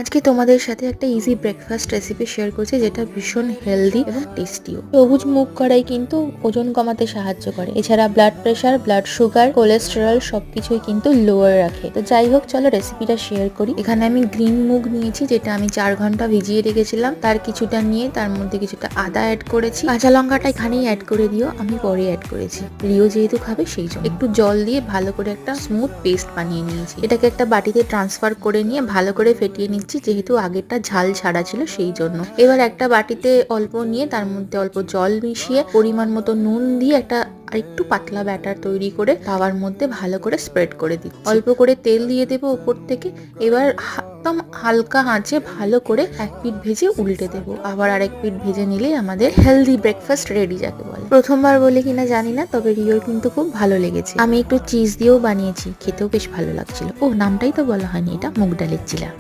আজকে তোমাদের সাথে একটা ইজি ব্রেকফাস্ট রেসিপি শেয়ার করছি, যেটা ভীষণ হেলদি এবং টেস্টিও। সবুজ মুগ কড়াই কিন্তু ওজন কমাতে সাহায্য করে, এছাড়া blood pressure, blood sugar, cholesterol সবকিছুই কিন্তু লোয়ার রাখে। তো যাই হোক, চলো রেসিপিটা শেয়ার করি। এখানে আমি গ্রিন মুগ নিয়েছি, যেটা আমি 4 ঘন্টা ভিজিয়ে রেখেছিলাম। তার কিছুটা নিয়ে তার মধ্যে কিছুটা আদা অ্যাড করেছি, কাঁচা লঙ্কাটা এখানেই অ্যাড করে দিও, আমি পরে অ্যাড করেছি। রিও যেহেতু খাবে সেই জন্য একটু জল দিয়ে ভালো করে একটা স্মুথ পেস্ট বানিয়ে নিয়েছি। এটাকে একটা বাটিতে ট্রান্সফার করে নিয়ে ভালো করে ফেটিয়ে নিচ্ছি, যেহেতু আগেরটা ঝাল ছাড়া ছিল সেই জন্য। এবার একটা বাটিতে অল্প নিয়ে তার মধ্যে অল্প জল মিশিয়ে পরিমাণ মতো নুন দিয়ে একটা আর একটু পাতলা ব্যাটার তৈরি করে তাওয়ার মধ্যে ভালো করে স্প্রেড করে দিচ্ছি। অল্প করে তেল দিয়ে দেবো উপর থেকে। এবার একদম হালকা আঁচে ভালো করে এক পিঠ ভেজে উল্টে দেবো, আবার আরেক পিঠ ভেজে নিলেই আমাদের হেলদি ব্রেকফাস্ট রেডি, যাকে বলে। প্রথমবার বলে কিনা জানি না, তবে রিওর কিন্তু খুব ভালো লেগেছে। আমি একটু চিজ দিয়েও বানিয়েছি, খেতেও বেশ ভালো লাগছিল। ও, নামটাই তো বলা হয়নি, এটা মুগ ডালের চিলা।